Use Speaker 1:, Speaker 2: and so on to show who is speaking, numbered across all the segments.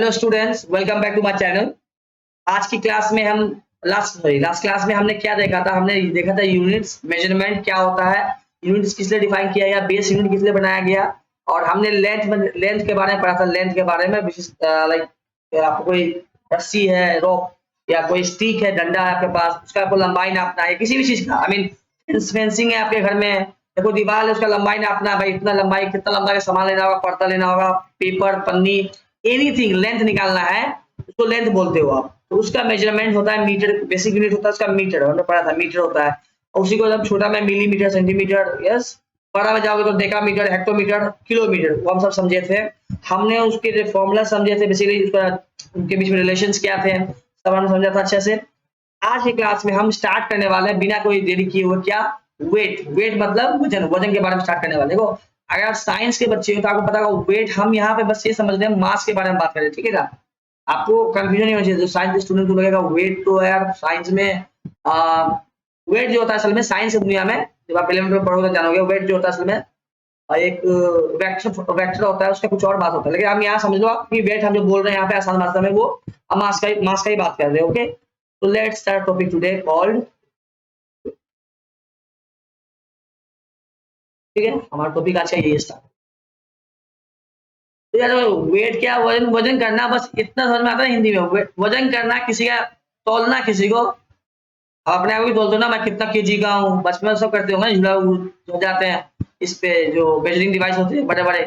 Speaker 1: Hello students, welcome back to my channel. आज की class में हम लास्ट क्लास में हमने क्या देखा था? हमने देखा था यूनिट्स, मेजरमेंट क्या होता है, यूनिट्स किस लिए डिफाइन किया गया, बेस यूनिट किस लिए बनाया गया, और हमने लेंथ के बारे में पढ़ा था। लेंथ के बारे में विशेष लाइक आपको कोई रस्सी है, रोप या कोई स्टिक है, डंडा है आपके पास, उसका आपको लंबाई नापना है किसी भी चीज का। आई मीन फेंसिंग है आपके घर में, देखो दीवार है, उसका लंबाई नापना है भाई, इतना लंबाई, कितना लंबाई का सामान लेना होगा, पर्दा लेना होगा, पेपर, पन्नी, एनीथिंग लेंथ निकालना है, उसको लेंथ बोलते हो आप। तो उसका मेजरमेंट होता है मीटर, बेसिक यूनिट होता है उसका मीटर, हमने पढ़ा था मीटर होता है। और उसी को जब छोटा में मिलीमीटर, सेंटीमीटर, यस, बड़ा में जाओगे तो डेकामीटर, हेक्टोमीटर, किलोमीटर, वो हम सब समझे थे। हमने उसके फॉर्मूला समझे थे, बेसिकली उसका उनके बीच में रिलेशंस क्या थे, सब हमने समझा था अच्छे से। आज की क्लास में हम स्टार्ट करने वाले हैं बिना कोई देरी किए हुए, क्या? वेट। वेट मतलब वजन, वजन के बारे में स्टार्ट करने वाले। देखो अगर आप साइंस के बच्चे हो तो आपको पता होगा वेट, हम यहाँ पे बस ये समझ रहे हैं मास के बारे में बात करें, ठीक है ना? आपको कंफ्यूजन नहीं होना चाहिए। जो साइंस के स्टूडेंट को लगेगा वेट तो यार साइंस में वेट जो होता है असल में साइंस की दुनिया में, जब आप एलिमेंट में पढ़ोगे जानोगे, वेट जो होता है असल में एक वेक्टर होता है, उसका कुछ और बात होता है। लेकिन आप यहाँ समझ लो आप कि वेट हम जो बोल रहे हैं यहाँ पे आसान भाषा में, वो हम मास का ही बात कर रहे हैं। ओके, तो let's start topic today called, ठीक है, हमारा टॉपिक आज का यही स्टार्ट। तो यार वेट क्या, वजन, वजन करना, बस इतना समझ में आता है हिंदी में। वजन करना, किसी का तौलना, किसी को अपने आप भी तोलते हो ना, मैं कितना केजी का हूँ, बचपन में सब करते होंगे, झूला जाते हैं इस पे, जो मेजरिंग डिवाइस होते हैं बड़े बड़े,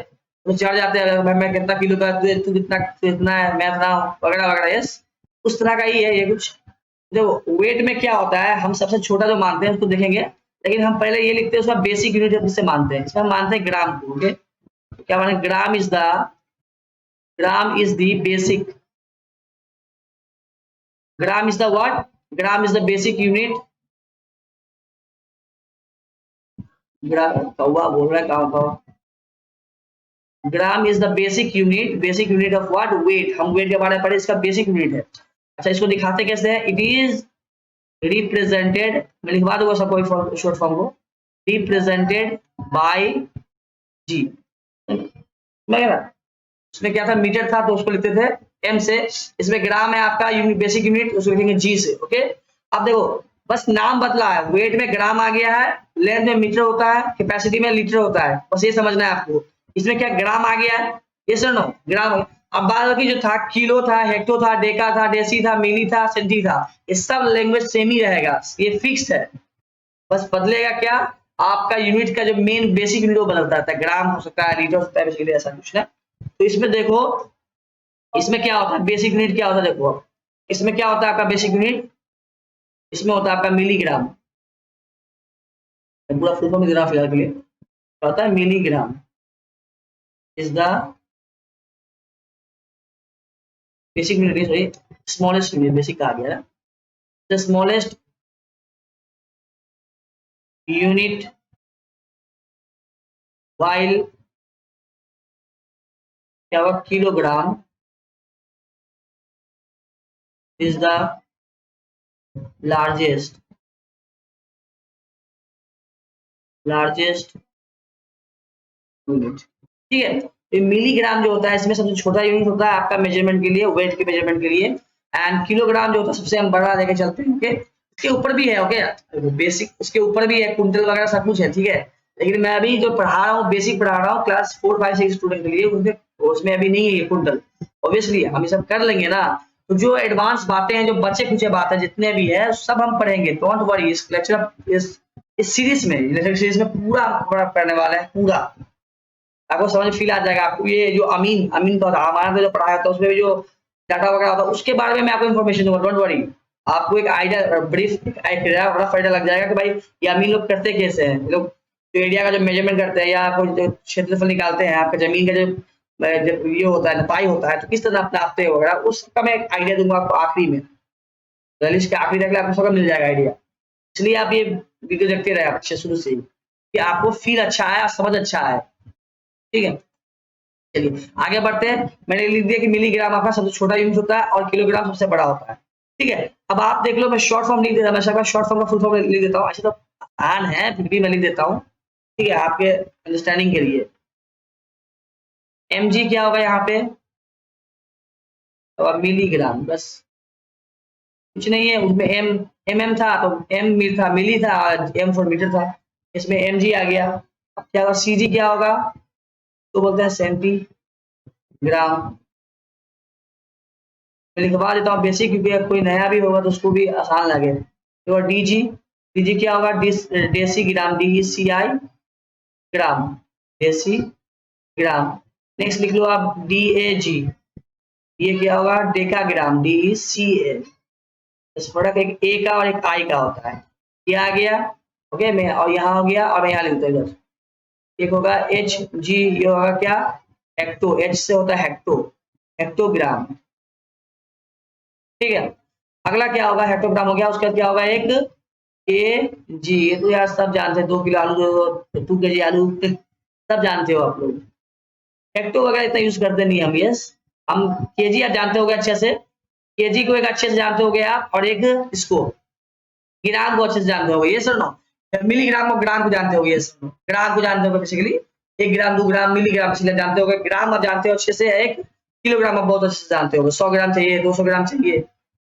Speaker 1: तो चढ़ जाते हैं, मैं कितना किलो का, तू कितना है, मैं इतना हूँ, वगैरह वगैरह। यस, उस तरह का ही है ये कुछ। जो वेट में क्या होता है, हम सबसे छोटा जो मानते हैं उसको देखेंगे, लेकिन हम पहले ये लिखते हैं उसका बेसिक यूनिट जिससे मानते हैं, इसमें हम मानते हैं ग्राम को। ओके, क्या माने? Gram is the basic, gram is the what, gram is the basic unit. Gram कौवा बोल रहा है, कहाँ? Gram is the basic unit of what, weight. हम वेट के बारे में पढ़े, इसका बेसिक यूनिट है। अच्छा, इसको दिखाते कैसे हैं? इट इज रिप्रेजेंटेड, मैं लिखवा दूंगा सब कोई शॉर्ट फॉर्म को, रिप्रेजेंटेड बाय जी। मैं उसमें क्या था, मीटर था तो उसको लिखते थे एम से, इसमें ग्राम है आपका यूनिट, बेसिक यूनिट, उसको लिखेंगे जी से। ओके, अब देखो बस नाम बदला है, वेट में ग्राम आ गया है, लेंथ में मीटर होता है, कैपेसिटी में लीटर होता है, बस ये समझना है आपको। इसमें क्या ग्राम आ गया है, ये सर नो ग्राम। अब बात की जो था, किलो था, हेक्टो था, डेका था, डेसी था, मिली था, सेंटी था, ये सब लैंग्वेज सेम ही रहेगा, ये फिक्स है। बस बदलेगा क्या, आपका यूनिट का जो मेन बेसिक यूनिट वो बदलता रहता है, ग्राम हो सकता है, लीटर हो सकता है, बेसिकली ऐसा कुछ ना। तो इसमें देखो, इसमें क्या होता है बेसिक यूनिट, क्या होता है देखो, इसमें क्या होता है आपका बेसिक यूनिट, इसमें होता है आपका मिलीग्राम। पूरा फुल फॉर्म दे रहा फिलहाल के लिए, क्या होता है? Milligram is the basic unit, sorry smallest unit, basic कहा गया है, द स्मॉलेस्ट यूनिट वाइल, क्या हुआ, kilogram is the largest unit, ठीक है। तो मिलीग्राम जो होता है इसमें सबसे छोटा यूनिट होता है आपका मेजरमेंट के लिए, वेट के मेजरमेंट के लिए। एंड किलोग्राम जो होता है सबसे हम बड़ा लेके चलते हैं। ओके, उसके ऊपर भी है, ओके बेसिक, उसके ऊपर भी है, कुंटल वगैरह सब कुछ है, ठीक है। लेकिन मैं अभी जो पढ़ा रहा हूँ, बेसिक पढ़ा रहा हूँ क्लास 4, 5, 6 स्टूडेंट के लिए, उसमें अभी नहीं है ये कुंटल। ऑब्वियसली हम ये सब कर लेंगे ना, तो जो एडवांस बातें हैं, जो बचे कुछ बातें जितने भी है, सब हम पढ़ेंगे, डोंट वरी। इस लेक्चर, इस सीरीज में, लेक्चर सीरीज में पूरा पढ़ने वाले हैं, पूरा आपको समझ फील आ जाएगा। आपको ये जो अमीन तो था हमारा, तो जो पढ़ाया था उसमें भी जो डाटा वगैरह होता है, उसके बारे में मैं आपको इन्फॉर्मेशन दूंगा, डोंट वरी। आपको एक आइडिया, ब्रीफ रफ आइडिया लग जाएगा कि भाई ये अमीन लोग करते कैसे हैं, लोग जो एरिया का जो मेजरमेंट करते हैं या कोई जो क्षेत्रफल निकालते हैं, आपका जमीन का जो ये होता है, नपाई होता है, तो किस तरह नापते हैं वगैरह, उसका मैं एक आइडिया दूंगा आपको आखिरी में। लिस्ट के आखिरी तक आपको सबका मिल जाएगा आइडिया। इसलिए आप ये वीडियो देखते रहे अच्छे शुरू से ही, कि आपको फील अच्छा है, समझ अच्छा है, ठीक है। चलिए आगे बढ़ते हैं। मैंने लिख दिया कि मिलीग्राम आपका सबसे छोटा यूनिट होता है और किलोग्राम सबसे बड़ा होता है, ठीक है। अब आप देख लो, मैं शॉर्ट फॉर्म लिख देता हूँ, मैं शॉर्ट फॉर्म का फुल फॉर्म लिख देता हूँ, ऐसे तो आन है फिर भी मैं लिख देता हूँ, ठीक है, आपके अंडरस्टैंडिंग के लिए। mg क्या होगा यहाँ पे, और मिलीग्राम, बस कुछ नहीं है। उसमें एम था तो एम था, मिली था, एम फॉर मीटर था, इसमें एम जी आ गया। अब क्या होगा, सी जी क्या होगा, तो बोलते हैं सेंटीग्राम। मैं लिखवा देता हूँ बेसिक, क्योंकि कोई नया भी होगा तो उसको भी आसान लगे। तो डी जी क्या होगा, डेसी ग्राम, डी सी आई ग्राम, डेसी ग्राम। नेक्स्ट लिख लो आप डी ए जी, ये क्या होगा, डेका ग्राम, डी सी ए। इस फर्क एक ए का और एक आई का होता है। ये आ गया, ओके। मैं और यहाँ हो गया, और मैं यहाँ लिखता हूँ इधर। एक होगा एच जी, ये होगा क्या, हेक्टो, एच से होता है हेक्टो, हेक्टोग्राम, ठीक है। अगला क्या होगा, हेक्टोग्राम हो गया, उसका क्या होगा, एक के जी। ये तो यार सब जानते हैं, 2 किलो आलू, 2 केजी आलू सब जानते हो आप लोग। हेक्टो वगैरह इतना यूज करते नहीं हम, यस। हम केजी आप जानते होगे अच्छे से, केजी को एक अच्छे से जानते होगे आप, और एक इसको ग्राम को अच्छे से जानते होगे, ये सर नो। मिलीग्राम और ग्राम को जानते होगे, ये सर नो। ग्राम को जानते होगे बेसिकली, 1 ग्राम 2 ग्राम, मिलीग्राम इसलिए जानते होगे। ग्राम आप जानते हो अच्छे से, 1 किलोग्राम आप बहुत अच्छे से जानते होगे। 100 ग्राम चाहिए, 200 ग्राम चाहिए,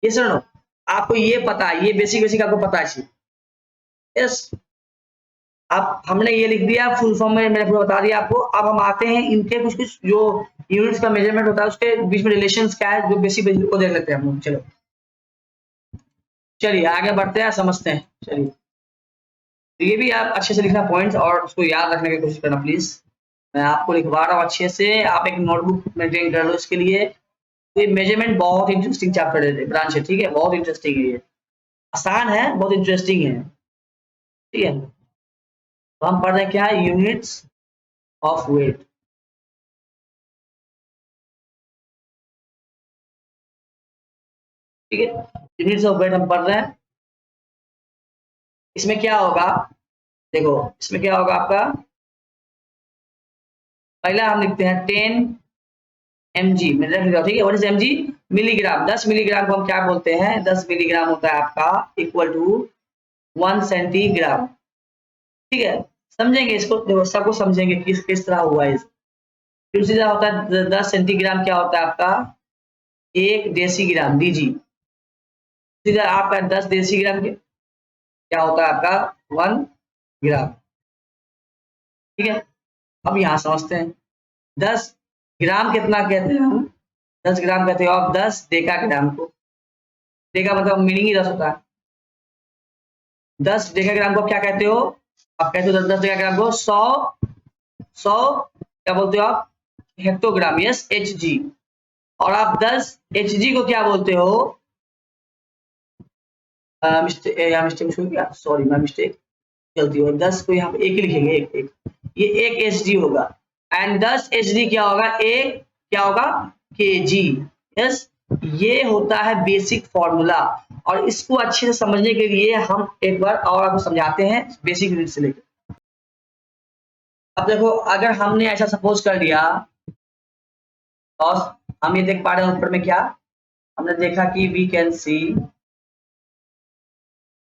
Speaker 1: ये सर नो। आपको ये पता है, ये बेसिक बेसिक आपको पता है, यस। अब हमने ये लिख दिया फुल फॉर्म में, मैंने पूरा बता दिया आपको। अब हम आते हैं इनके कुछ कुछ जो यूनिट्स का मेजरमेंट होता है उसके बीच में रिलेशंस क्या है, जो बेसिक बेसिक को देख लेते हैं हम लोग। चलो चलिए आगे बढ़ते हैं, समझते हैं। चलिए, तो ये भी आप अच्छे से लिखना पॉइंट्स, और उसको याद रखने की कोशिश करना प्लीज। मैं आपको लिखवा रहा हूँ अच्छे से, आप एक नोटबुक मेंटेन कर लो इसके लिए। तो ये मेजरमेंट बहुत इंटरेस्टिंग चैप्टर है, ब्रांच है, ठीक है, बहुत इंटरेस्टिंग है ये। आसान है, बहुत इंटरेस्टिंग है, ठीक है। तो हम पढ़ रहे हैं क्या है, यूनिट्स ऑफ वेट, ठीक है। यूनिट्स ऑफ वेट हम पढ़ रहे हैं। इसमें क्या होगा, देखो इसमें क्या होगा आपका, पहला हम लिखते हैं 10 mg, मैंने रख लिया, ठीक है। What is mg, milligram. 10 milligram को हम क्या बोलते हैं, 10 मिलीग्राम होता है आपका इक्वल टू 1 सेंटीग्राम, ठीक है। समझेंगे इसको, देखो सबको समझेंगे किस किस तरह हुआ है। फिर सीधा होता है 10 सेंटीग्राम, क्या होता है आपका 1 डेसीग्राम, डीजी। सीधा आपका 10 डेसीग्राम क्या होता है आपका 1 ग्राम, ठीक है। अब यहाँ समझते हैं 10 ग्राम कितना कहते हैं हम, 10 ग्राम कहते हो आप 10 डेका ग्राम को। डेका मतलब मीनिंग ही 10 होता है। 10 डेका ग्राम को क्या कहते हो, आप कहते हो 10 डेका ग्राम को 100 क्या बोलते हो आप, हेक्टोग्राम, यस, एच जी। और आप 10 एच जी को क्या बोलते हो, मिस्टेक हो गया, सॉरी माय मिस्टेक, गलती हो, 10 को यहाँ पे एक ही लिखेंगे, एक ये एक एच जी होगा। एंड 10 एच डी क्या होगा, एक क्या होगा के जी, यस। ये होता है बेसिक फॉर्मूला, और इसको अच्छे से समझने के लिए हम एक बार और आपको समझाते हैं बेसिक यूनिट से लेकर। अब देखो, अगर हमने ऐसा सपोज कर लिया, और हम ये देख पा रहे हैं ऊपर में क्या, हमने देखा कि we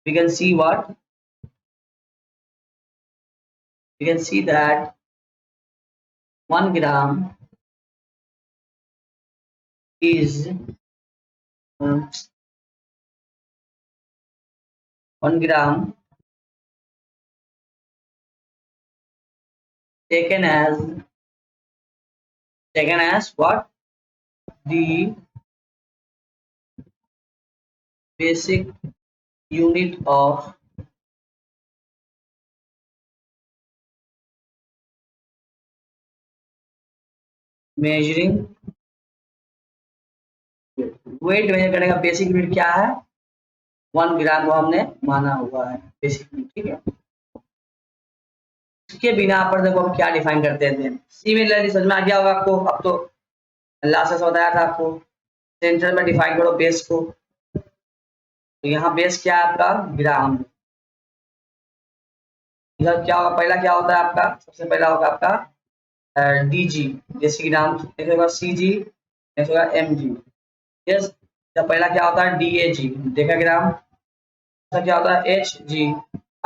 Speaker 1: can see what, we can see that 1 gram is 1 gram taken as what, the basic unit of measuring weight measure करने का बेसिक यूनिट क्या है, 1 ग्राम को हमने माना हुआ है बेसिक यूनिट, ठीक है। इसके बिना पर देखो हम क्या डिफाइन करते हैं, सिमिलरली समझ में आ गया होगा आपको। अब तो लास्ट से बताया था आपको, सेंटर में डिफाइन करो बेस को, तो यहाँ बेस क्या है आपका, ग्राम। इधर क्या होगा, पहला क्या होता है आपका, सबसे पहला होगा आपका डीजी, डेसी ग्राम, नेक्स्ट होगा सीजी, नेक्स्ट होगा एमजी, यस। जब पहला क्या होता है डीएजी, डेका ग्राम, क्या होता है एच जी,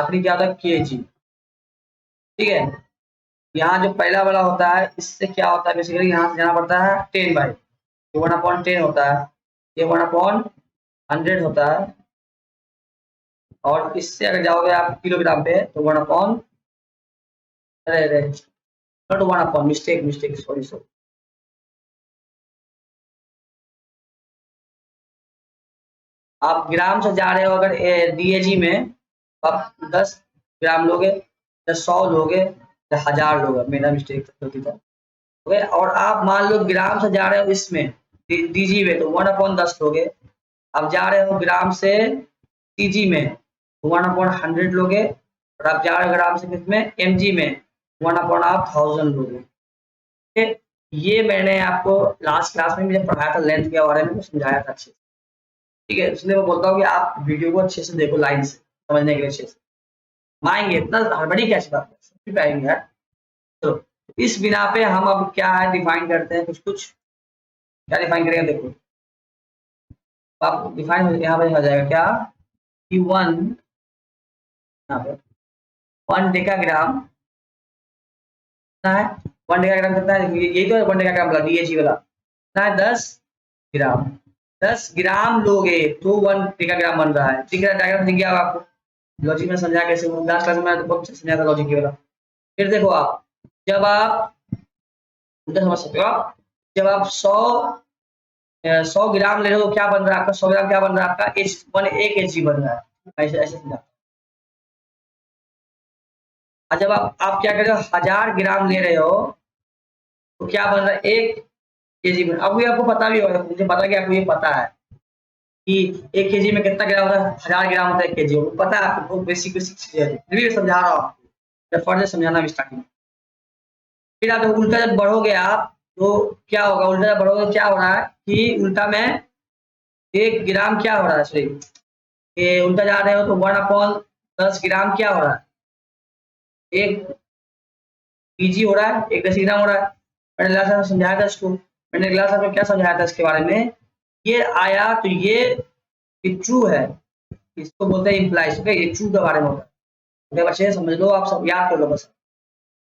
Speaker 1: आखिरी क्या होता है के जी, ठीक है। यहाँ जो पहला वाला होता है, इससे क्या होता है बेसिकली, यहाँ से जाना पड़ता है 10/, ये 1/10 होता है, ये 1/100 होता है, और इससे अगर जाओगे आप किलोग्राम पे तो 1/, अरे नॉट 1/, मिस्टेक सॉरी। आप ग्राम से जा रहे हो अगर DAG में, तो आप 10 ग्राम लोगे या 100 लोगे या 1000 लोगे, मेरा मिस्टेक होती था। ओके, और आप मान लो ग्राम से जा रहे हो इसमें DG में तो 1/10 लोगे। आप जा रहे हो ग्राम से TG में 1/100 लोगे, और आप जा रहे हो ग्राम से किसमें MG में 1/1000 लोगे। ये मैंने आपको लास्ट क्लास में भी जब पढ़ाया था लेंथ के बारे में समझाया था अच्छे से, ठीक है। इसलिए मैं बोलता हूँ कि आप वीडियो को अच्छे से देखो, लाइन से समझने के लिए अच्छे से माएंगे, इतना हड़बड़ी कैसी बात है, समझ पाएंगे यार। तो इस बिना पे हम अब क्या है डिफाइन करते हैं, कुछ क्या डिफाइन करेंगे, देखो आप डिफाइन यहाँ पे हो जाएगा क्या कि 1 यहाँ पे 1 डेकाग्राम कितना है, 1 डेकाग्राम कितना है, यही तो 1 डेकाग्राम वाला DAG वाला कितना है, 10 ग्राम। 10 ग्राम लोगे तो 1 डेकाग्राम बन रहा है, ठीक है। डायग्राम दिख गया आपको, लॉजिक में समझा कैसे, लास्ट क्लास में तो बहुत समझा था लॉजिक वाला। फिर देखो आप जब आप उल्टा समझ सकते हो आप, जब आप 100 ग्राम ले रहे हो क्या बन रहा है आपका, 100 ग्राम क्या बन रहा है आपका, एक Hg बन रहा है, ऐसे ऐसे समझा। और जब आप क्या कर रहे हो 1000 ग्राम ले रहे हो तो क्या बन रहा है, 1 kg बन। अब ये आपको पता भी होगा, मुझे पता कि आपको ये पता है कि 1 kg में कितना ग्राम होता है, 1000 ग्राम होता है 1 kg, पता है आपको, बेसिक बेसिक चीजें है, फिर भी समझा रहा हूँ आपको, फर्दर समझाना भी स्टार्टिंग। फिर आप उल्टा जब बढ़ोगे आप तो क्या होगा, उल्टा जब बढ़ोगे क्या हो रहा है कि उल्टा में 1 ग्राम क्या हो रहा है, सॉरी ये उल्टा जा रहे हो तो 1/10 ग्राम क्या हो रहा है, 1 kg हो रहा है, 1 डेसीग्राम हो रहा है। मैंने क्लास में समझाया था इसको, मैंने क्लास में क्या समझाया था इसके बारे में, ये आया तो ये ट्रू है, इसको बोलते हैं इम्प्लाइज, ओके। ये ट्रू के बारे में होता है, ओके बच्चे समझ लो, आप सब याद कर लो बस।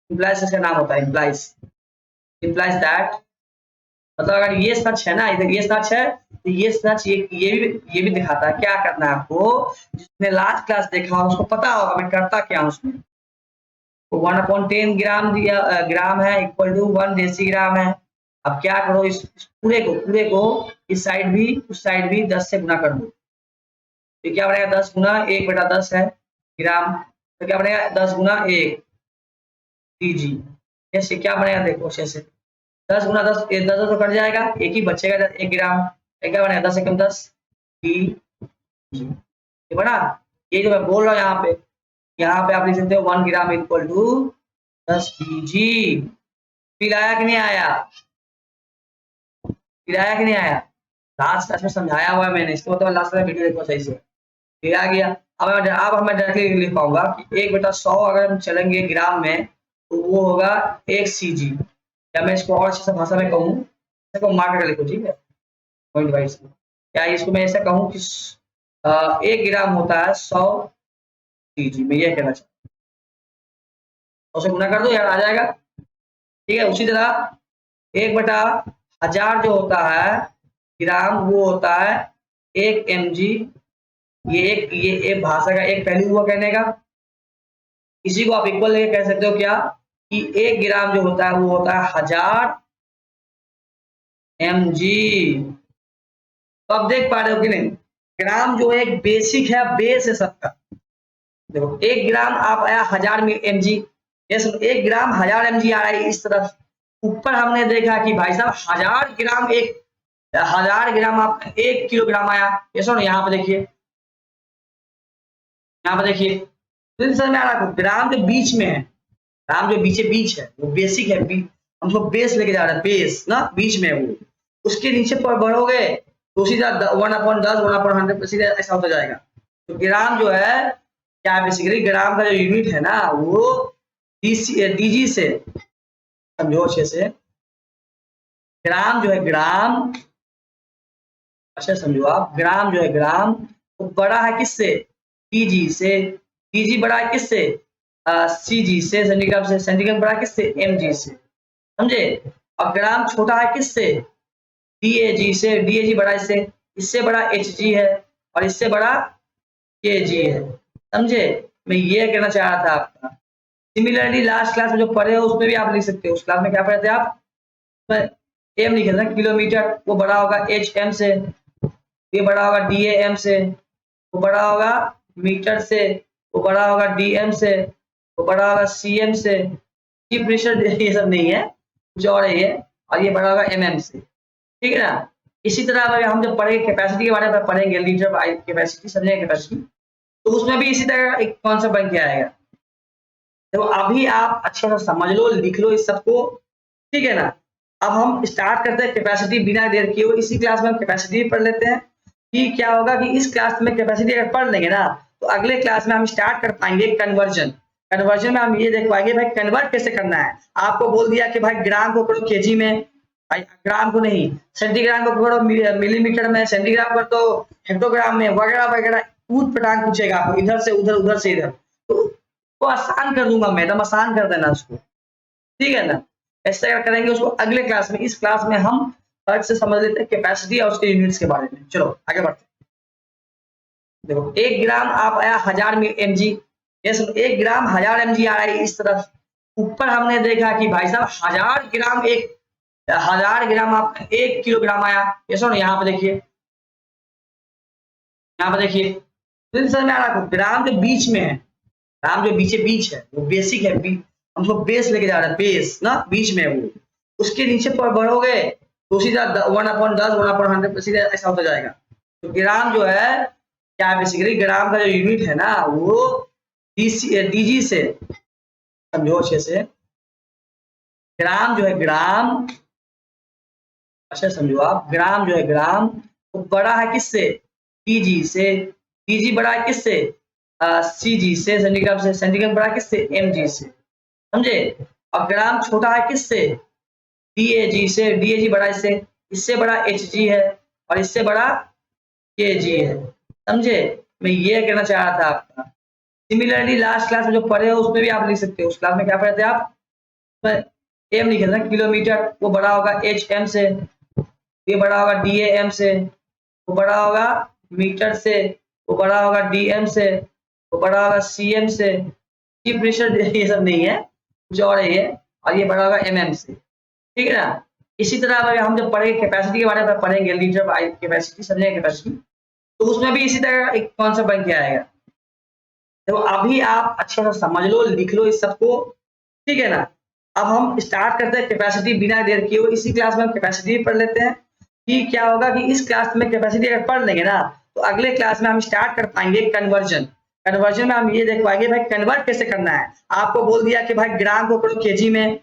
Speaker 1: इम्प्लाइज इसका नाम होता है, इम्प्लाइज दैट, मतलब अगर ये सच है ना, इधर ये सच है तो ये सच, ये भी दिखाता है। क्या करना है आपको, जिसने लास्ट क्लास देखा उसको पता होगा मैं करता क्या हूँ उसमें। तो 1/10 ग्राम दिया, ग्राम है इक्वल टू 1 डेसीग्राम है। अब क्या करो, इस पूरे को इस साइड भी उस साइड भी 10 से गुना कर दो, तो क्या बनेगा 10 गुना 1/10 है ग्राम, तो क्या बनेगा 10 गुना 1 kg। ऐसे क्या बनेगा देखो, ऐसे 10 गुना 10, 10 तो कट जाएगा, एक ही बचेगा 1 ग्राम, क्या बनेगा 10 एकम 10 kg, ये बना। ये जो मैं बोल रहा हूँ यहाँ पे आप लिख सकते हो 1 ग्राम इक्वल टू 10 kg। फिर आया कि नहीं आया, लास्ट क्लास में समझाया हुआ है मैंने, इसको मतलब लास्ट में वीडियो देखो सही से, फिर आ गया। अब मैं डायरेक्टली लिख पाऊंगा कि 1/100 अगर हम चलेंगे ग्राम में तो वो होगा 1 cg, या मैं इसको और अच्छे से भाषा में कहूँ, इसको मार्क कर लिखो, ठीक है, पॉइंट वाइज। क्या इसको मैं ऐसा कहूँ कि 1 ग्राम होता है 100 cg, मैं ये कहना चाहता हूँ, उसे गुना कर दो यार आ जाएगा, ठीक है। उसी तरह 1/1000 जो होता है ग्राम, वो होता है 1 mg। ये एक भाषा का एक पहलू हुआ कहने का, इसी को आप इक्वल लेके कह सकते हो क्या कि 1 ग्राम जो होता है वो होता है 1000 mg। तो आप देख पा रहे हो कि नहीं, ग्राम जो एक बेसिक है, बेस है सबका। देखो 1 ग्राम आप आया 1000 mg, ये 1 ग्राम 1000 mg आ रहा है इस तरफ। ऊपर हमने देखा कि भाई साहब 1000 ग्राम 1000 ग्राम आप 1 किलोग्राम आया, ये सुनो यहाँ पे देखिए, यहाँ पे देखिए, तो समझ में आ रहा है, ग्राम के बीच में है, ग्राम जो बीच है वो बेसिक है, हम उसको बेस लेके जा रहे हैं, बेस ना बीच में है वो, उसके नीचे पर बढ़ोगे तो सीधा 1/10 1/100 सीधा ऐसा होता जाएगा। तो ग्राम जो है क्या, बेसिकली ग्राम का जो यूनिट है ना वो DG से समझो अच्छे से, ग्राम जो है ग्राम, अच्छा समझो आप, ग्राम जो है ग्राम वो बड़ा है किससे, TG से, TG बड़ा है किससे, CG से, सेंटीग्राम बड़ा है किससे, MG से, समझे। अब ग्राम छोटा है किससे, DAG से, DAG बड़ा इससे बड़ा HG है और इससे बड़ा KG है, समझे? मैं ये कहना चाह रहा था आपका। सिमिलरली लास्ट क्लास में जो पढ़े हो उसमें भी आप लिख सकते हो। उस क्लास में क्या पढ़े थे आप? एम लिखे थे ना, किलोमीटर, वो बड़ा होगा HM से, ये बड़ा होगा DAM से, वो बड़ा होगा मीटर से, वो बड़ा होगा DM से, वो बड़ा होगा CM से। चीफ मिनिस्टर ये सब नहीं है, कुछ और है ये, और ये बड़ा होगा MM से, ठीक है ना? इसी तरह अगर हम जब पढ़ेंगे कैपेसिटी के बारे में पढ़ेंगे, लीटर बाय कैपेसिटी, समझेंगे कैपेसिटी, तो उसमें भी इसी तरह एक कॉन्सेप्ट बन के आएगा। तो अभी आप अच्छे से समझ लो, लिख लो इस सबको, ठीक है ना? अब हम स्टार्ट करते हैं कैपेसिटी बिना देर किए हुए। इसी क्लास में हम कैपेसिटी पढ़ लेते हैं कि क्या होगा कि इस क्लास में कैपेसिटी अगर पढ़ लेंगे ना, तो अगले क्लास में हम स्टार्ट कर पाएंगे कन्वर्जन। कन्वर्जन में हम ये देख पाएंगे भाई कन्वर्ट कैसे करना है। आपको बोल दिया कि भाई ग्राम को करो केजी में, भाई ग्राम को नहीं, सेंटीग्राम को करो मिलीमीटर में, सेंटीग्राम कर तो हेक्टोग्राम में, वगैरह वगैरह ऊट पटांग पूछेगा आपको, इधर से उधर, उधर से इधर। तो आसान कर दूंगा मैं, एकदम आसान कर देना उसको, ठीक है ना? ऐसे अगर करेंगे उसको अगले क्लास में। इस क्लास में हम फर्क से समझ लेते हैं कैपेसिटी और उसके यूनिट्स के बारे में। चलो आगे बढ़ते हैं। देखो 1 ग्राम आप आया 1000 mg, ये सुनो 1 ग्राम 1000 mg आ रहा है इस तरफ। ऊपर हमने देखा कि भाई साहब 1000 ग्राम 1000 ग्राम आप 1 किलोग्राम आया। ये सुनो यहाँ पे देखिए, यहाँ पे देखिए, तो समझ में आ रहा है ग्राम के बीच में है, ग्राम जो बीच है वो बेसिक है, हम उसको बेस लेके जा रहे हैं, बेस ना बीच में है वो, उसके नीचे पर बढ़ोगे तो सीधा 1/10 1/100 सीधा ऐसा होता जाएगा। तो ग्राम जो है क्या, बेसिकली ग्राम का जो यूनिट है ना वो DG से, समझो अच्छे से, ग्राम जो है ग्राम, अच्छा समझो आप, ग्राम जो है ग्राम वो बड़ा है किससे? DG से। DG बड़ा है किससे? CG से, सेंटीग्राम से। सेंटीग्राम बड़ा किससे? MG से, समझे? और ग्राम छोटा है किससे? DAG से। DAG बड़ा इससे बड़ा HG है और इससे बड़ा KG है, समझे? मैं ये कहना चाह रहा था आपका। सिमिलरली लास्ट क्लास में जो पढ़े हो उसमें भी आप लिख सकते हो। उस क्लास में क्या पढ़े थे आप? एम लिखे थे ना, किलोमीटर, वो बड़ा होगा HM से, ये बड़ा होगा DAM से, वो बड़ा होगा मीटर से, वो बड़ा होगा DM से, वो बड़ा होगा CM से। चीफ मिनिस्टर ये सब नहीं है, कुछ और है ये, और ये बड़ा होगा MM से, ठीक है ना? इसी तरह अगर हम जब पढ़ेंगे कैपेसिटी के बारे में पढ़ेंगे, लीटर बाय कैपेसिटी, समझेंगे कैपेसिटी, तो उसमें भी इसी तरह एक कॉन्सेप्ट बन के आएगा। तो अभी आप अच्छे से समझ लो, लिख लो इस सबको, ठीक है ना? अब हम स्टार्ट करते हैं कैपेसिटी बिना देर किए हुए। इसी क्लास में हम कैपेसिटी पढ़ लेते हैं कि क्या होगा कि इस क्लास में कैपेसिटी अगर पढ़ लेंगे ना, तो अगले क्लास में हम स्टार्ट कर पाएंगे कन्वर्जन। कन्वर्जन में हम ये देख पाएंगे भाई कन्वर्ट कैसे करना है। आपको बोल दिया कि भाई ग्राम को करो केजी में,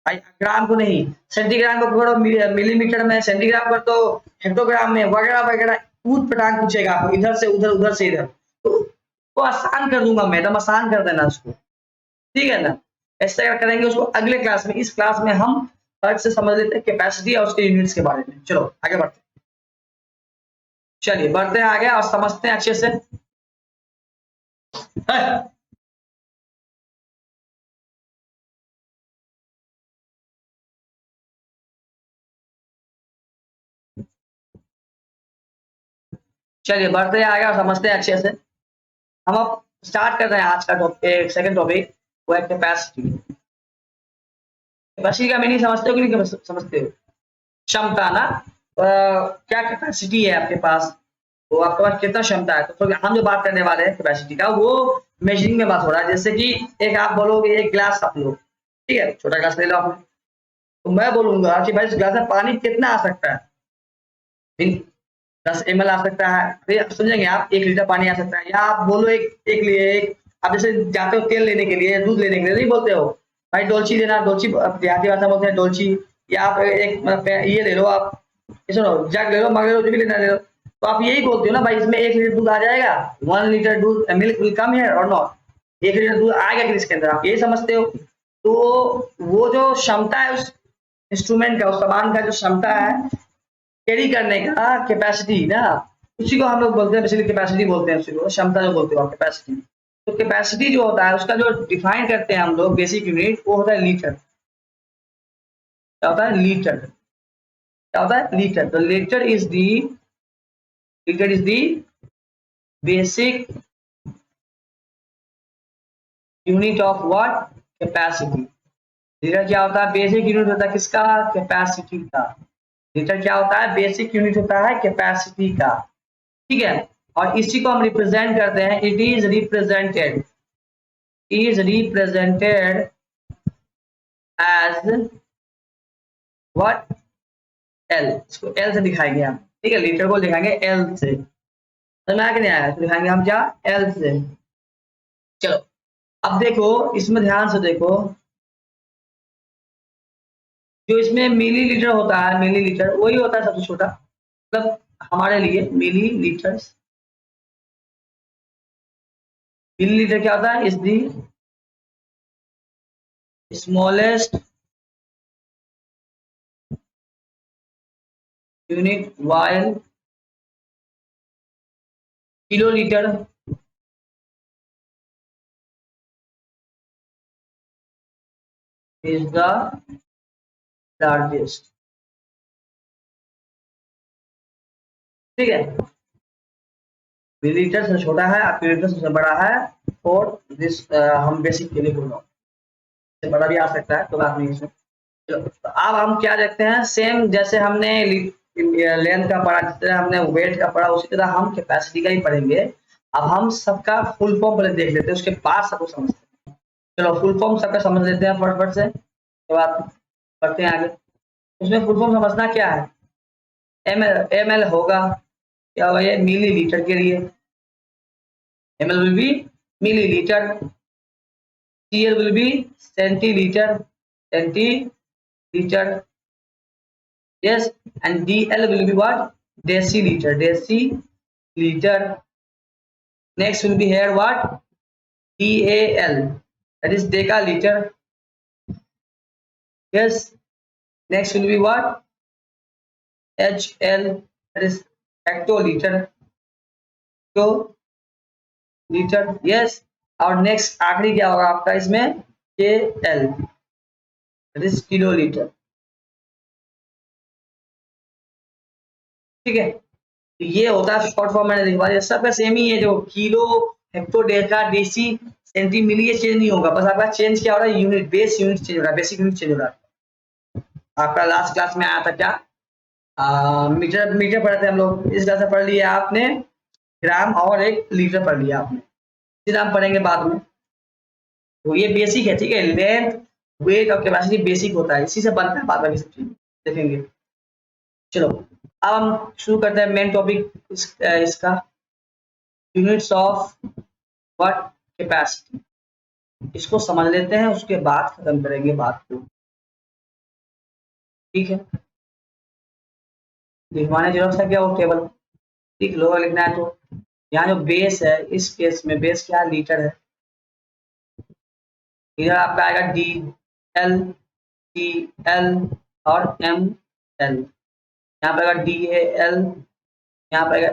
Speaker 1: भाई ग्राम को नहीं, सेंटीग्राम को करो मिलीमीटर में, सेंटीग्राम कर तो हेक्टोग्राम में, वगैरह वगैरह ऊट पटांग पूछेगा आपको, इधर से उधर, उधर से इधर। तो आसान कर दूंगा मैं, एकदम आसान कर देना उसको, ठीक है ना? ऐसे अगर करेंगे उसको अगले क्लास में। इस क्लास में हम फर्क से समझ लेते हैं कैपेसिटी और उसके यूनिट्स के बारे में। चलो आगे बढ़ते हैं, चलिए बढ़ते हैं आगे और समझते हैं अच्छे से। चलिए बढ़ते हैं आगे और समझते हैं अच्छे से। हम अब स्टार्ट कर रहे हैं आज का टॉपिक, सेकंड टॉपिक, वो है कैपेसिटी। कैपेसिटी का मीनिंग समझते हो कि नहीं समझते हो? क्षमता ना, क्या कैपेसिटी है आपके पास, तो आपके पास कितना क्षमता है। तो हम जो बात करने वाले हैं कैपेसिटी का, वो मेजरिंग में बात हो रहा है। जैसे कि एक आप बोलोगे एक गिलास आप लो, ठीक है, छोटा गिलास ले लो आपने, तो मैं बोलूंगा कि भाई इस गिलास में पानी कितना आ सकता है? 10 ml आ सकता है, फिर समझेंगे आप 1 लीटर पानी आ सकता है। या आप बोलो एक आप जैसे जाते हो तेल लेने के लिए, दूध लेने के लिए, नहीं बोलते हो भाई डोलची देना, डोलची देहाती भाषा बोलते हैं डोलची। या आप ये ले लो, आप सुनो जग ले लो, मग ले लो, जो भी लेना ले लो, तो आप यही बोलते हो ना भाई इसमें 1 लीटर दूध आ जाएगा, 1 लीटर दूध मिल्क विल कम हियर और नॉट, 1 लीटर दूध आएगा कि इसके अंदर, आप यही समझते हो। तो वो जो क्षमता है उस इंस्ट्रूमेंट का, उस सामान का जो क्षमता है कैरी करने का, कैपेसिटी ना, उसी को हम लोग बोलते हैं, बेसिकली कैपेसिटी बोलते हैं उसी को, क्षमता जो बोलते हो आप कैपेसिटी। तो कैपेसिटी जो होता है उसका जो डिफाइन करते हैं हम लोग बेसिक यूनिट, वो होता है लीटर। क्या होता है? लीटर। क्या होता है लीटर। तो litre is the basic unit of what capacity. Litre क्या होता है बेसिक यूनिट होता है किसका कैपेसिटी का। लीटर क्या होता है बेसिक यूनिट होता है कैपेसिटी का। ठीक है और इसी को हम रिप्रेजेंट करते हैं it is represented as what L. इसको एल से दिखाएंगे हम। ठीक है लीटर को दिखाएंगे एल से। समझ में आया कि नहीं आया तो दिखाएंगे हम क्या एल से। चलो अब देखो इसमें ध्यान से देखो जो इसमें मिली लीटर होता है मिली लीटर वही होता है सबसे छोटा मतलब हमारे लिए मिली लीटर। मिली लीटर क्या होता है is the smallest unit while kilo litre is the largest. ठीक है मिलीलीटर सबसे छोटा है और किलोलीटर सबसे बड़ा है और दिस हम बेसिक के लिए बोल रहा हूँ इससे बड़ा भी आ सकता है तो बात नहीं इसमें। चलो तो अब हम क्या देखते हैं सेम जैसे हमने लेंथ का पढ़ा जिस तरह हमने वेट का पढ़ा उसी तरह हम कैपेसिटी का ही पढ़ेंगे। अब हम सबका फुल फॉर्म पहले देख लेते हैं उसके बाद सबको समझते हैं। चलो फुल फॉर्म सबका समझ लेते हैं फटाफट से उसके बाद बढ़ते हैं आगे। उसमें फुल फॉर्म समझना क्या है एम एल होगा क्या होगा ये मिली लीटर के लिए M L will be millilitre CL will be centiliter yes and DL will be what deciliter next will be here what DAL that is decaliter yes next will be what HL that is hectoliter yes और next आखिरी क्या होगा आपका इसमें KL that is kilolitre. ठीक है ये होता है शॉर्ट फॉर्म मैंने लिखवा दिया सबका सेम ही है जो kilo hecto deca deci centi milli ये चेंज नहीं होगा बस आपका चेंज क्या हो रहा है यूनिट बेस यूनिट चेंज हो रहा है बेसिक यूनिट चेंज हो रहा है। आपका लास्ट क्लास में आया था क्या मीटर मीटर पढ़े थे हम लोग इस क्लास में पढ़ लिया आपने ग्राम और एक लीटर पढ़ लिया आपने फिर हम पढ़ेंगे बाद में। तो ये बेसिक है ठीक है लेंथ वेट और कैपेसिटी बेसिक होता है इसी से बनता है बाद में सब चीज देखेंगे। चलो अब हम शुरू करते हैं मेन टॉपिक इसका यूनिट्स ऑफ व्हाट कैपेसिटी। इसको समझ लेते हैं उसके बाद खत्म करेंगे बात को। ठीक है लिखवाने जरूरत है क्या वो टेबल ठीक लोग लिखना है तो यहाँ जो बेस है इस केस में बेस क्या लीटर है इधर आपका आएगा DL TL और ML यहाँ पे आएगा DAL यहाँ पे आएगा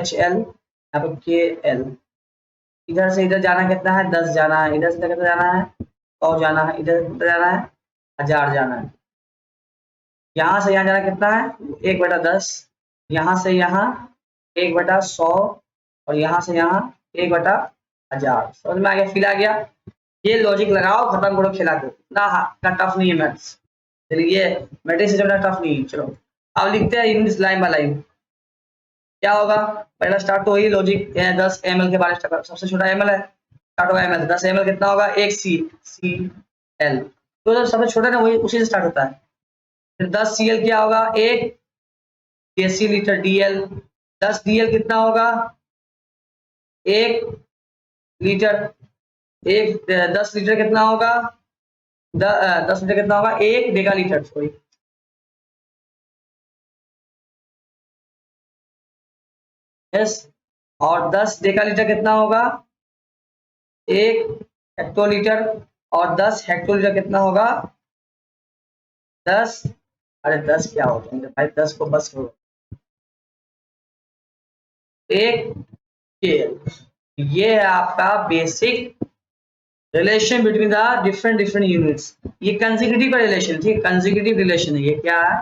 Speaker 1: HL यहाँ पे KL। इधर से इधर जाना कितना है 10 जाना है इधर से कितना जाना है 100 जाना है इधर कितना जाना है 1000 जाना है। यहाँ से यहाँ जाना कितना है 1/10 यहाँ से यहाँ 1/100 और यहाँ से यहाँ 1/1000। समझ में आ गया फिल आ गया ये लॉजिक लगाओ खत्म करो खिला दो ना टफ नहीं है मैथ्स। चलिए मैट्रिक्स से जब टफ नहीं है। चलो अब लिखते हैं यूनिट्स लाइन बाय लाइन क्या होगा पहला स्टार्ट तो वही लॉजिक 10 ml के बारे में सबसे छोटा ml है स्टार्ट होगा ml 10 ml कितना होगा 1 CL तो सबसे छोटा ना वही उसी से स्टार्ट होता है। फिर 10 CL क्या होगा 1 डेसीलीटर DL 10 DL कितना होगा 1 लीटर 10 लीटर कितना होगा 10 लीटर कितना होगा 1 डेका लीटर सॉरी यस और 10 डेका लीटर कितना होगा 1 हेक्टोलीटर और 10 हेक्टोलीटर कितना होगा 10 अरे 10 क्या होता है भाई 10 को बस करो 1 KL। ये है आपका basic relation between the different units. ये कंसेक्यूटिव का रिलेशन ठीक है कंसेक्यूटिव रिलेशन है ये क्या है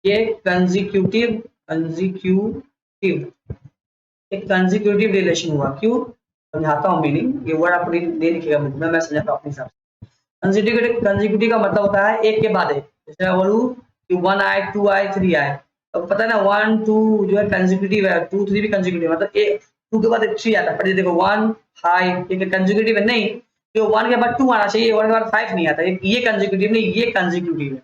Speaker 1: ये कंजिक्यूटिव एक कंजिक्यूटिव रिलेशन हुआ। क्यों, समझाता हूँ मीनिंग, ये वर्ड आप नहीं लिखिएगा बुक में, मैं समझाता हूँ अपने हिसाब से। कंजिक्यूटिव का मतलब होता है एक के बाद एक। जैसे मैं बोलूँ कि 1 आए 2 आए 3 आए, तो पता है ना 1 2 जो है कंजिक्यूटिव है, 2 3 भी कंजिक्यूटिव, मतलब 2 के बाद 3 आता है। पर ये देखो 1 5 ये कंजिक्यूटिव है नहीं, तो 1 के बाद 2 आना चाहिए, 1 के बाद 5 नहीं आता, ये कंजिक्यूटिव नहीं, ये कंजिक्यूटिव है।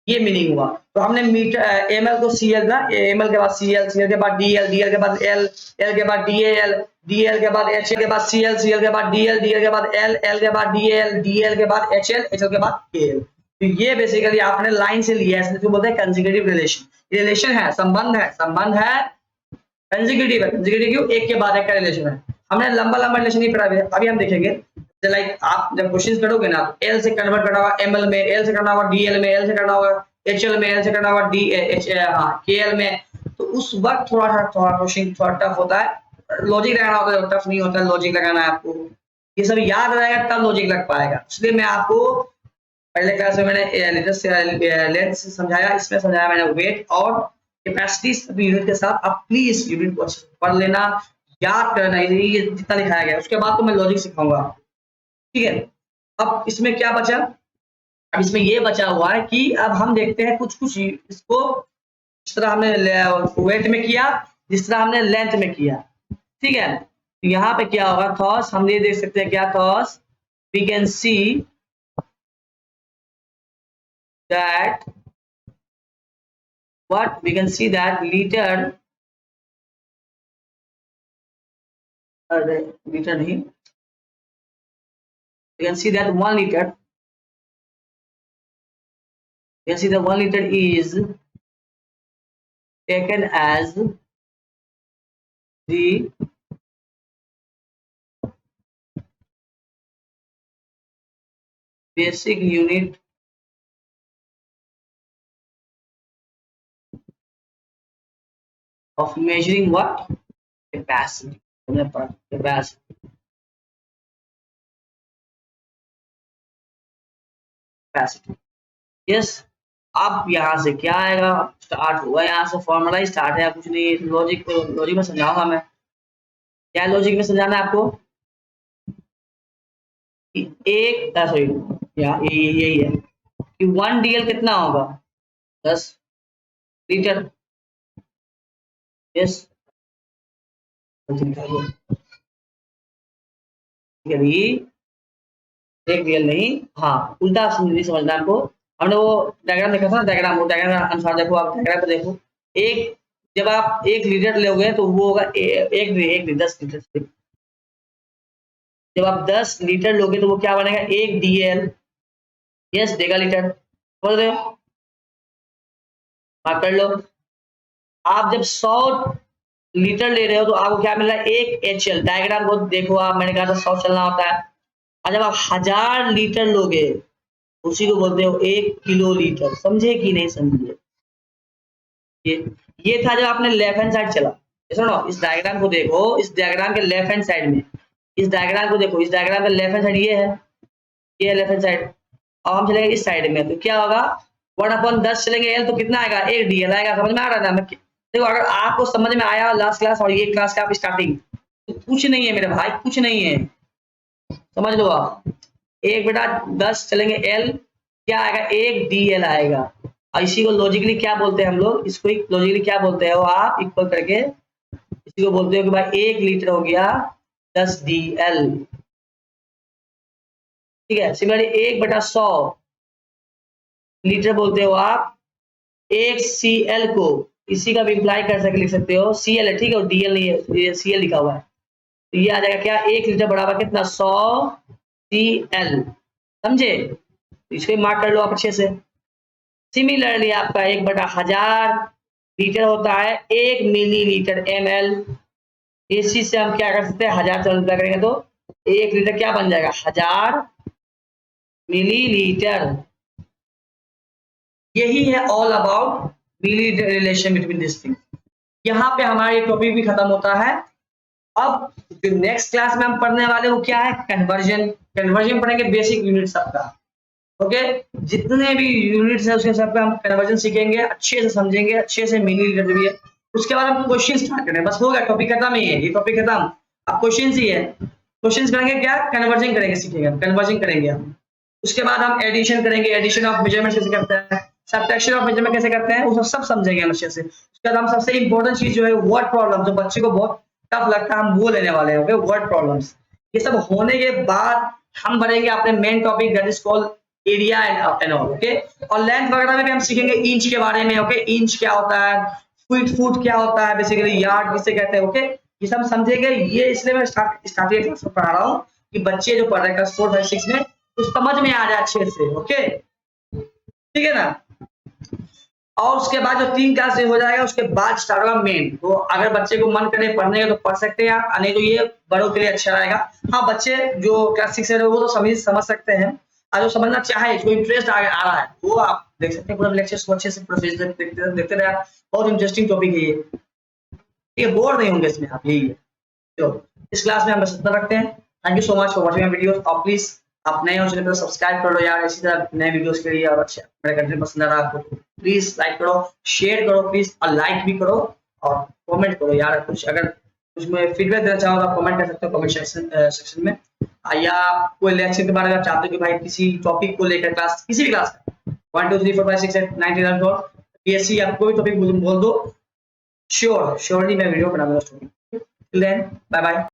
Speaker 1: ये मीनिंग हुआ। तो हमने मीटर ml को cl था, ml के बाद cl के बाद dl के बाद l के बाद dal के बाद hl के बाद cl के बाद dl के बाद l के बाद dal के बाद hl के बाद kl। तो ये बेसिकली आपने लाइन से लिया है, इसको बोलते हैं कंसेक्यूटिव रिलेशन। रिलेशन है, संबंध है कंसेक्यूटिव है। कंसेक्यूटिव क्यों, एक के बाद एक का रिलेशन है। हमने लंबा रिलेशन नहीं पढ़ा, अभी हम देखेंगे। लाइक आप जब क्वेश्चन करोगे ना, एल से कन्वर्ट करना होगा एमएल में, एल से करना होगा डीएल में, एल से करना होगा एचएल में, एल से करना होगा केएल में, तो उस वक्त थोड़ा क्वेश्चन थोड़ा टफ होता है। लॉजिक लगाना होता है, टफ नहीं होता है लॉजिक लगाना है आपको। ये सब याद रहेगा तब लॉजिक लग पाएगा। इसलिए मैं आपको पहले क्लास में मैंने लेंथ से समझाया, इसमें समझाया मैंने वेट और कैपेसिटी यूनिट के साथ। आप प्लीज यूनिट को अच्छे से पढ़ लेना, याद करना, ये जितना दिखाया गया। उसके बाद तो मैं लॉजिक सिखाऊंगा, ठीक है। अब इसमें क्या बचा, अब इसमें ये बचा हुआ है कि अब हम देखते हैं कुछ इसको, जिस तरह हमने वेट में किया, जिस तरह हमने लेंथ में किया, ठीक है। तो यहाँ पे क्या होगा, थॉस हम ये देख सकते हैं क्या, thus we can see that what we can see that liter नहीं, we can see that 1 liter, we can see that 1 liter is taken as the basic unit of measuring what, capacity, capacity। Yes, अब यहाँ से क्या आएगा, start हुआ, यहाँ से formula ही start है, कुछ नहीं। लॉजिक में समझाऊंगा मैं, क्या लॉजिक में समझाना है आपको। एक सॉरी, यही है कि 1 डीएल कितना होगा, 10 लीटर। यस, एक डीएल नहीं, हाँ उल्टा समझना आपको। हमने वो डायग्राम देखा था, डायग्राम अनुसार देखो, आप डायग्राम को देखो। एक जब आप 1 लीटर लोगे तो वो होगा एक 10 लीटर। जब आप 10 लीटर लोगे तो वो क्या बनेगा, 1 डीएल। यस, डेगा लीटर, बोल रहे हो, कर लो। आप जब 100 लीटर ले रहे हो तो आपको क्या मिल रहा है, 1 एचएल। डायग्राम को देखो आप, मैंने कहा था 100 चलना होता है। और जब आप 1000 लीटर लोगे उसी को बोलते हो 1 किलो लीटर। समझे कि नहीं समझे, ये था जब आपने लेफ्ट हैंड साइड चला। सुनो, इस डायग्राम को देखो, इस डायग्राम के लेफ्ट हैंड साइड में, इस डायग्राम को देखो, इस डायग्राम का लेफ्ट हैंड साइड ये है, ये है लेफ्ट हैंड साइड। अब हम चलेंगे इस साइड में, तो क्या होगा, 1/10 चलेंगे एल तो कितना आएगा, 1 डीएल आएगा। समझ में आ रहा था। मैं देखो, अगर आपको समझ में आया लास्ट क्लास और ये क्लास का आप स्टार्टिंग, तो कुछ नहीं है मेरे भाई, कुछ नहीं है, समझ लो आप। 1/10 चलेंगे एल, क्या आएगा, 1 डीएल आएगा। और इसी को लॉजिकली क्या बोलते हैं हम लोग, इसको लॉजिकली क्या बोलते हैं, वो आप इक्वल करके इसी को बोलते हो कि भाई 1 लीटर हो गया 10 डीएल, ठीक है। सिमिलरली 1/100 लीटर बोलते हो आप 1 सीएल को, इसी का भी इम्प्लाई कर सके, लिख सकते हो सीएल है, ठीक है, और डीएल नहीं है, ये सीएल लिखा हुआ है। तो ये आ जाएगा क्या, 1 लीटर बराबर कितना, 100 सीएल। समझे, इसको मार्क कर लो आप अच्छे से। सिमिलरली आपका 1/1000 लीटर होता है 1 मिलीलीटर एमएल। इस चीज से हम क्या कर सकते हैं, 1000 से मल्टीप्लाई करेंगे तो 1 लीटर क्या बन जाएगा, 1000 मिलीलीटर। यही है all about millilitre relation between this thing. यहाँ पे हमारा ये टॉपिक भी खत्म होता है। अब जो नेक्स्ट क्लास में हम पढ़ने वाले वो क्या है, कन्वर्जन। कन्वर्जन पढ़ेंगे, बेसिक यूनिट सबका। ओके, जितने भी यूनिट्स है उसके सब पे हम कन्वर्जन सीखेंगे, अच्छे से समझेंगे, अच्छे से मीनिंग भी है। उसके बाद हम क्वेश्चन स्टार्ट करें, बस हो गया, टॉपिक खत्म ही है, ये टॉपिक खत्म। अब क्वेश्चन ही है, क्वेश्चन करेंगे क्या, कन्वर्जन करेंगे, सीखेंगे कन्वर्जन करेंगे हम। उसके बाद हम एडिशन करेंगे, एडिशन ऑफ मेजरमेंट कैसे करते हैं, सबट्रैक्शन ऑफ मेजरमेंट कैसे करते हैं, वो सब समझेंगे हम अच्छे से। उसके बाद हम सबसे इंपॉर्टेंट चीज जो है वर्ड प्रॉब्लम, जो बच्चे को बहुत टफ लगता है, हम वो लेने वाले हैं, वर्ड प्रॉब्लम्स। ये सब होने के बाद हम बढ़ेंगे अपने main topic that is called area and all. Okay, और लेंथ वगैरह में भी हम सीखेंगे इंच के बारे में। ओके, इंच क्या होता है, फुट क्या होता है, बेसिकली यार्ड किसे कहते हैं। ओके, ये सब समझेंगे। ये इसलिए मैं स्टार्टिंग क्लास में पढ़ा रहा हूँ कि बच्चे जो पढ़ रहे हैं क्लास 4, 5, 6 में तो समझ में आ जाए अच्छे से। ओके, ठीक है ना। और उसके बाद जो 3 क्लास हो जाएगा उसके बाद स्टार्ट होगा मेन। तो अगर बच्चे को मन करे पढ़ने का तो पढ़ सकते हैं, नहीं तो ये बड़ों के लिए अच्छा रहेगा। हाँ, बच्चे जो क्लास 6 है वो तो समझ सकते हैं, और जो समझना चाहे, जो इंटरेस्ट आ रहा है, वो आप देख सकते हैं। पूरा लेक्चर्स को अच्छे से देखते रहे, बहुत इंटरेस्टिंग टॉपिक है ये बोर नहीं होंगे इसमें आप, यही है। तो इस क्लास में हम बस इतना रखते हैं। Thank you so much for watching my videos. और प्लीज आप नए हो चैनल पर सब्सक्राइब कर लो यार, इसी तरह नए वीडियोस के लिए। और अच्छा मेरा कंटेंट पसंद आ रहा है आपको, प्लीज लाइक करो, शेयर करो प्लीज, और लाइक भी करो, और कमेंट करो यार। कुछ अगर कुछ में फीडबैक देना चाहो तो आप कमेंट कर सकते हो कमेंट सेक्शन में। या कोई लेक्चर के बारे में आप चाहते हो कि भाई किसी टॉपिक को लेकर क्लास, किसी भी क्लास का 1 2 3 4 5 6 7 9 10 12 पीएससी, आप कोई टॉपिक बोल दो, श्योरली मैं वीडियो बना दूंगा। Till then bye bye.